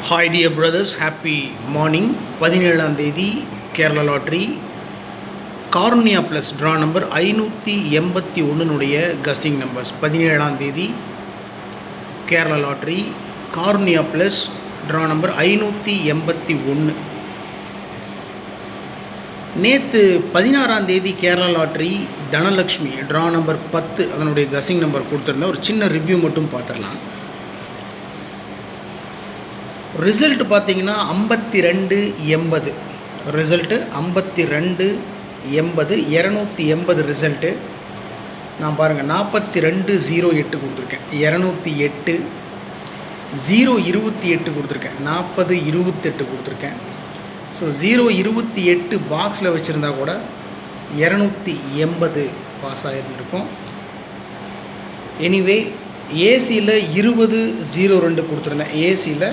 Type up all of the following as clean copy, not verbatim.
Hi dear brothers, happy morning. 17ஆம் தேதி Kerala lottery Karunya plus draw number 581 guessing numbers. 17ஆம் தேதி Kerala lottery Karunya plus draw number 581. நேற்று 16ஆம் தேதி Kerala lottery Dhanalakshmi draw number 10 அதனுடைய கஸ்ஸிங் நம்பர் கொடுத்துருந்தேன். ஒரு சின்ன ரிவ்யூ மட்டும் பார்த்துடலாம். ரிசல்ட் பார்த்தீங்கன்னா 5280. Result 5280, 280 result. நான் பாருங்கள் 4208 கொடுத்துருக்கேன், 208, 028 கொடுத்துருக்கேன், 4028 கொடுத்துருக்கேன். ஸோ 028 பாக்ஸில் வச்சுருந்தா கூட 280 பாஸ் ஆகிருந்துருக்கும். எனிவே ஏசியில் 2002 கொடுத்துருந்தேன், ஏசியில்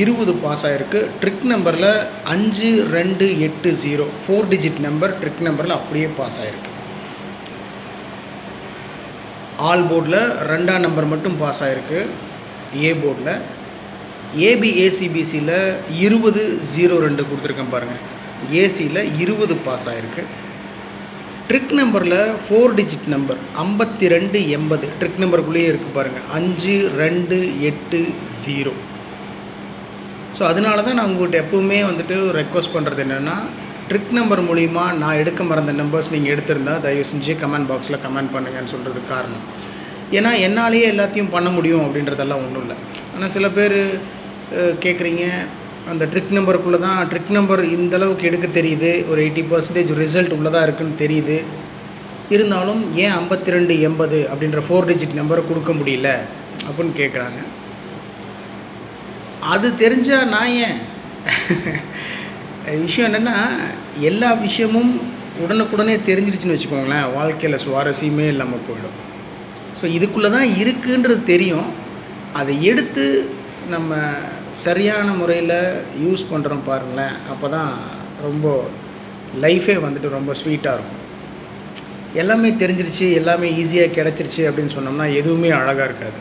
20 பாஸ் ஆகிருக்கு. ட்ரிக் நம்பரில் 5280 4 டிஜிட் நம்பர் ட்ரிக் நம்பரில் அப்படியே பாஸ் ஆகிருக்கு. ஆல் போர்டில் 2ஆம் நம்பர் மட்டும் பாஸ் ஆகிருக்கு. ஏ போர்டில் ஏபிஏசிபிசியில் 2002 கொடுத்துருக்கேன் பாருங்கள், ஏசியில் 20 பாஸ் ஆகிருக்கு. ட்ரிக் நம்பரில் 4 டிஜிட் நம்பர் 5280 ட்ரிக் நம்பருக்குள்ளேயே இருக்குது பாருங்கள், 5280. ஸோ அதனால தான் நான் உங்கள்கிட்ட எப்போவுமே வந்துட்டு ரெக்வஸ்ட் பண்ணுறது என்னென்னா, ட்ரிக் நம்பர் மூலிமா நான் எடுக்க மறந்த நம்பர்ஸ் நீங்கள் எடுத்திருந்தால் தயவு செஞ்சு கமெண்ட் பாக்ஸில் கமெண்ட் பண்ணுங்கன்னு சொல்கிறதுக்கு காரணம், ஏன்னா என்னாலேயே எல்லாத்தையும் பண்ண முடியும் அப்படின்றதெல்லாம் ஒன்றும் இல்லை. ஆனால் சில பேர் கேட்குறீங்க, அந்த ட்ரிக் நம்பருக்குள்ளே தான் ட்ரிக் நம்பர் இந்தளவுக்கு எடுக்க தெரியுது, ஒரு 80% ரிசல்ட் உள்ளதாக இருக்குதுன்னு தெரியுது, இருந்தாலும் ஏன் 5280 அப்படின்ற 4 டிஜிட் நம்பரை கொடுக்க முடியல அப்படின்னு கேட்குறாங்க. அது தெரிஞ்சால் நான் ஏன் விஷயம் என்னென்னா, எல்லா விஷயமும் உடனுக்குடனே தெரிஞ்சிருச்சுன்னு வச்சுக்கோங்களேன், வாழ்க்கையில் சுவாரஸ்யமே இல்லாமல் போயிடும். ஸோ இதுக்குள்ளே தான் இருக்குன்றது தெரியும், அதை எடுத்து நம்ம சரியான முறையில் யூஸ் பண்ணுறோம் பாருங்களேன், அப்போ தான் ரொம்ப லைஃபே வந்துட்டு ரொம்ப ஸ்வீட்டாக இருக்கும். எல்லாமே தெரிஞ்சிருச்சு, எல்லாமே ஈஸியாக கிடச்சிருச்சு அப்படின்னு சொன்னோம்னா எதுவுமே அழகாக இருக்காது.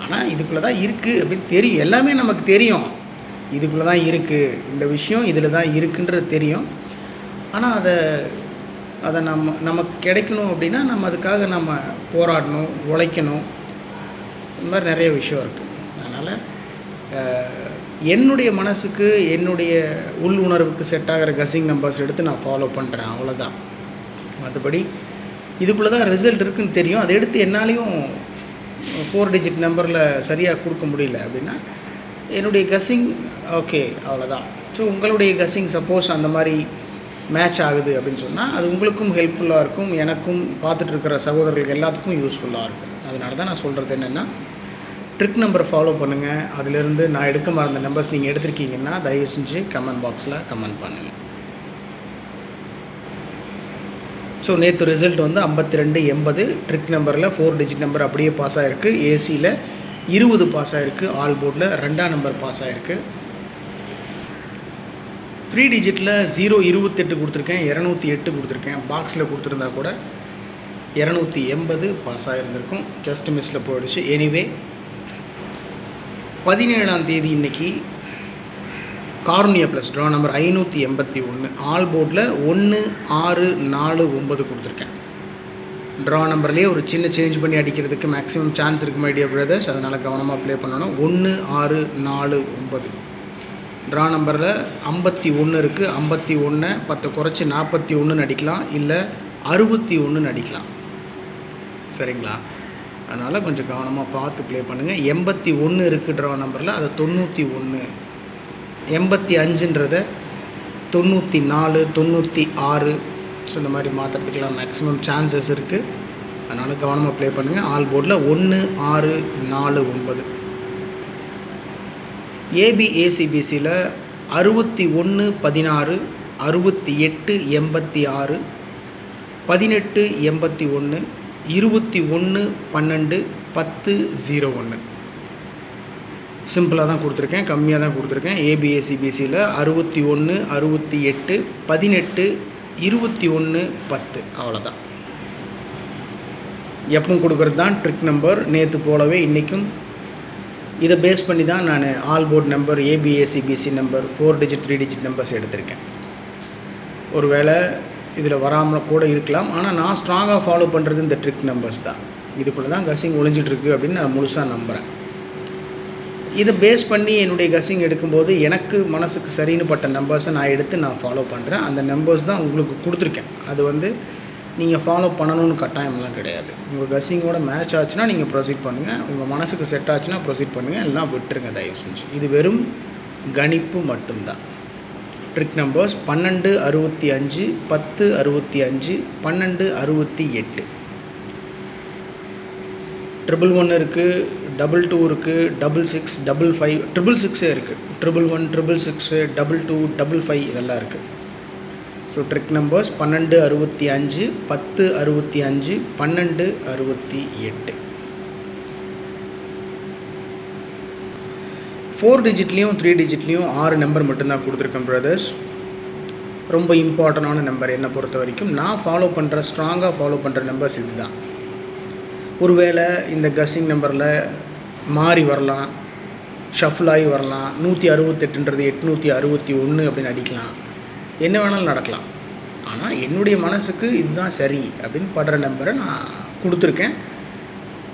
ஆனால் இதுக்குள்ளே தான் இருக்குது அப்படின்னு தெரியும், எல்லாமே நமக்கு தெரியும், இதுக்குள்ளே தான் இருக்குது, இந்த விஷயம் இதில் தான் இருக்குன்றது தெரியும். ஆனால் அதை நமக்கு கிடைக்கணும் அப்படின்னா நம்ம அதுக்காக நம்ம போராடணும், உழைக்கணும், இந்த மாதிரி நிறைய விஷயம் இருக்குது. அதனால் என்னுடைய மனசுக்கு என்னுடைய உள் உணர்வுக்கு செட் ஆகிற கஸ்ஸிங் நம்பர்ஸ் எடுத்து நான் ஃபாலோ பண்ணுறேன், அவ்வளோதான். மற்றபடி இதுக்குள்ளே தான் ரிசல்ட் இருக்குதுன்னு தெரியும், அதை எடுத்து என்னாலையும் 4 டிஜிட் நம்பரில் சரியாக கொடுக்க முடியல அப்படின்னா என்னுடைய கஸ்ஸிங் ஓகே, அவ்வளோதான். ஸோ உங்களுடைய கஸ்ஸிங் சப்போஸ் அந்த மாதிரி மேட்ச் ஆகுது அப்படின்னு சொன்னால் அது உங்களுக்கும் ஹெல்ப்ஃபுல்லாக இருக்கும், எனக்கும் பார்த்துட்டு இருக்கிற சகோதரர்களுக்கு எல்லாத்துக்கும் யூஸ்ஃபுல்லாக இருக்கும். அதனால தான் நான் சொல்கிறது என்னென்னா, ட்ரிக் நம்பரை ஃபாலோ பண்ணுங்கள். அதிலிருந்து நான் எடுக்க மறந்த நம்பர்ஸ் நீங்கள் எடுத்திருக்கீங்கன்னா தயவு செஞ்சு கமெண்ட் பாக்ஸில் கமெண்ட் பண்ணுங்கள். ஸோ நேற்று ரிசல்ட் வந்து 5280 ட்ரிக் நம்பரில் 4 டிஜிட் நம்பர் அப்படியே பாஸ் ஆகிருக்கு. ஏசியில் 20 பாஸ் ஆகிருக்கு. ஆல் போர்டில் 2ஆம் நம்பர் பாஸ் ஆகிருக்கு. 3 டிஜிட்டில் 028 கொடுத்துருக்கேன், 208 கொடுத்துருக்கேன். பாக்ஸில் கொடுத்துருந்தா கூட 280 பாஸ் ஆகிருந்திருக்கும், ஜஸ்ட் மிஸ்ஸில் போயிடுச்சு. எனிவே 17ஆம் தேதி இன்றைக்கி cornea plus draw number 581 all போர்டில் 1649 கொடுத்துருக்கேன். ட்ரா நம்பர்லேயே ஒரு சின்ன சேஞ்ச் பண்ணி அடிக்கிறதுக்கு மேக்ஸிமம் சான்ஸ் இருக்குது மை டியர் பிரதர்ஸ், அதனால் கவனமாக ப்ளே பண்ணணும். 1649 ட்ரா நம்பரில் 51 இருக்குது. 51 10 குறைச்சி 41 அடிக்கலாம், இல்லை 61 அடிக்கலாம், சரிங்களா? அதனால் கொஞ்சம் கவனமாக பார்த்து ப்ளே பண்ணுங்கள். 81 இருக்குது ட்ரா நம்பரில், அதை 91, 85ன்றதை 94, 96, ஸோ இந்த மாதிரி மாற்றுறதுக்கெல்லாம் மேக்ஸிமம் சான்சஸ் இருக்குது. அதனால் கவனமாக ப்ளே பண்ணுங்கள். ஆல் போர்டில் 1649. ஏபிஏசிபிசியில் 6116, 6886, 1881, 2112, 1001 சிம்பிளாக தான் கொடுத்துருக்கேன், கம்மியாக தான் கொடுத்துருக்கேன். ஏபிஏசிபிசியில் 61, 68, 18, 21, 10 அவ்வளோதான். எப்பவும் கொடுக்குறது தான் ட்ரிக் நம்பர். நேற்று போலவே இன்றைக்கும் இதை பேஸ் பண்ணி தான் நான் all board number, ABACBC number, 4 digit 3 digit numbers எடுத்திருக்கேன். ஒருவேளை இதில் வராமல் கூட இருக்கலாம். ஆனால் நான் ஸ்ட்ராங்காக ஃபாலோ பண்ணுறது இந்த ட்ரிக் நம்பர்ஸ் தான். இதுக்குள்ளே தான் கஸ்ஸிங் ஒளிஞ்சிட்ருக்கு அப்படின்னு நான் முழுசாக நம்புகிறேன். இதை பேஸ் பண்ணி என்னுடைய கஸ்ஸிங் எடுக்கும்போது எனக்கு மனசுக்கு சரின்னு பட்ட நம்பர்ஸை நான் எடுத்து நான் ஃபாலோ பண்ணுறேன். அந்த நம்பர்ஸ் தான் உங்களுக்கு கொடுத்துருக்கேன். அது நீங்கள் ஃபாலோ பண்ணணும்னு கட்டாயம்லாம் கிடையாது. உங்கள் கஸ்ஸிங்கோட மேட்ச் ஆச்சுன்னா நீங்கள் ப்ரொசீட் பண்ணுங்கள். உங்கள் மனசுக்கு செட் ஆச்சுன்னா ப்ரொசீட் பண்ணுங்கள். இல்லைனா விட்டுருங்க தயவு செஞ்சு. இது வெறும் கணிப்பு மட்டும்தான். Trick numbers 12, 65, 10, 65, 12, 68. 111 இருக்குது, 22 இருக்குது, 66, 55, 666 இருக்குது. 11, 666, 22, 55 இதெல்லாம் இருக்குது. So trick numbers 12, 65, 10, 65, 12, 68. 4 டிஜிட்லேயும் 3 டிஜிட்லேயும் 6 நம்பர் மட்டும்தான் கொடுத்துருக்கேன் பிரதர்ஸ். ரொம்ப இம்பார்ட்டண்டான நம்பர் என்னை பொறுத்த வரைக்கும். நான் ஸ்ட்ராங்காக ஃபாலோ பண்ணுற நம்பர்ஸ் இது தான். ஒருவேளை இந்த கஸ்ஸிங் நம்பரில் மாறி வரலாம், ஷஃபிள் ஆகி வரலாம். 168ன்றது 861 அப்படின்னு அடிக்கலாம். என்ன வேணாலும் நடக்கலாம். ஆனால் என்னுடைய மனசுக்கு இதுதான் சரி அப்படின்னு படுற நம்பரை நான் கொடுத்துருக்கேன்.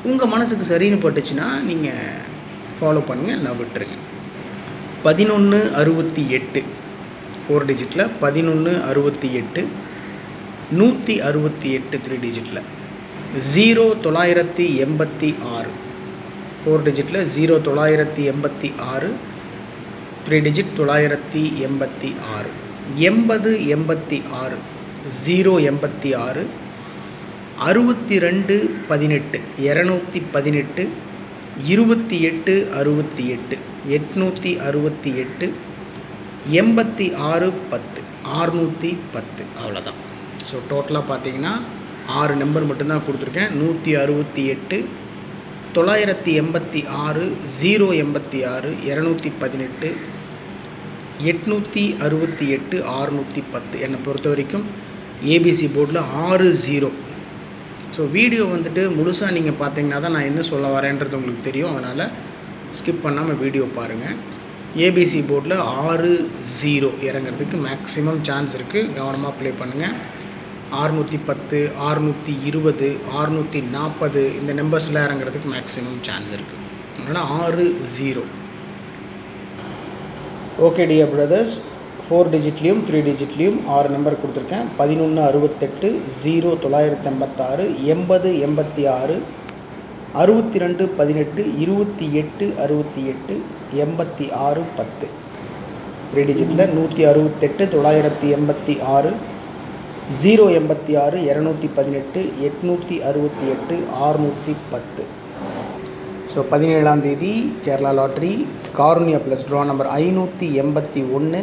உங்கள் மனசுக்கு சரின்னு பட்டுச்சுன்னா நீங்கள் ஃபாலோ பண்ணுங்கள், நான் விட்டுருங்க. 1168 4 டிஜிட்டில், 1168, 168 3 டிஜிட்டில், 0986 4 டிஜிட்டில், 0986 3 டிஜிட் 986, 8086 086, 6218 218, 2868, 868, 8610, 610. அவ்வளோதான். ஸோ டோட்டலாக பார்த்தீங்கன்னா 6 நம்பர் மட்டும்தான் கொடுத்துருக்கேன். 168, 986, 086, 218, 868, 610. என்னை பொறுத்த வரைக்கும் ஏபிசி போர்டில் 6-0. ஸோ வீடியோ முழுசாக நீங்கள் பார்த்தீங்கன்னா தான் நான் என்ன சொல்ல வரேன்றது உங்களுக்கு தெரியும். அதனால் ஸ்கிப் பண்ணாமல் வீடியோ பாருங்கள். ஏபிசி போர்டில் 6-0 இறங்கிறதுக்கு மேக்ஸிமம் சான்ஸ் இருக்குது. கவனமாக ப்ளே பண்ணுங்கள். 610, 620, 640 இந்த நம்பர்ஸில் இறங்கிறதுக்கு மேக்ஸிமம் சான்ஸ் இருக்குது. அதனால் 6-0. ஓகே டியர் பிரதர்ஸ், 4 டிஜிட்லேயும் 3 டிஜிட்லேயும் 6 நம்பர் கொடுத்துருக்கேன். 1168, 0986, 8086, 6218, 2868, 8610. 3 டிஜிட்டில் 168, 986, 086, 218, 868, 610. ஸோ 17ஆம் தேதி Kerala lottery Karunya plus draw number 581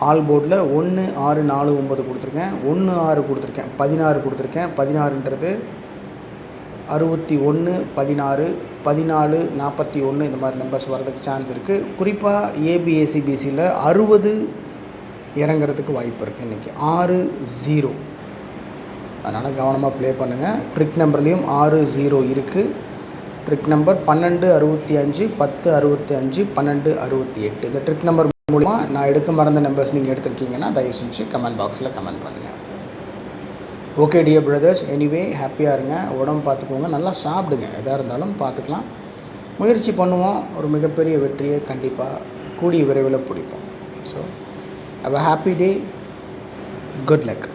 all போர்டில் 1649 கொடுத்துருக்கேன், 16 கொடுத்துருக்கேன், 16 கொடுத்துருக்கேன். 16ன்றது 61, 16, 14, 41 இந்த மாதிரி நம்பர்ஸ் வர்றதுக்கு சான்ஸ் இருக்குது. குறிப்பாக ஏபிஏசிபிசியில் 60 இறங்கிறதுக்கு வாய்ப்பு இருக்குது. இன்றைக்கி 6-0. அதனால் கவனமாக ப்ளே பண்ணுங்கள். ட்ரிக் நம்பர்லேயும் 6-0 இருக்குது. Trick number 1265, 1065, 1268. இந்த ட்ரிக் நம்பர் மூலமா நான் எடுக்க மறந்த நம்பர்ஸ் நீங்கள் எடுத்துருக்கீங்கன்னா தயவு செஞ்சு கமெண்ட் பாக்ஸில் கமெண்ட் பண்ணுங்கள். ஓகே டியர் பிரதர்ஸ், எனிவே ஹாப்பியாக இருங்க, உடம்பு பார்த்துக்கோங்க, நல்லா சாப்பிடுங்க. எதாக இருந்தாலும் பார்த்துக்கலாம், முயற்சி பண்ணுவோம். ஒரு மிகப்பெரிய வெற்றியை கண்டிப்பாக கூடிய விரைவில் பிடிப்போம். So have a happy day, good luck.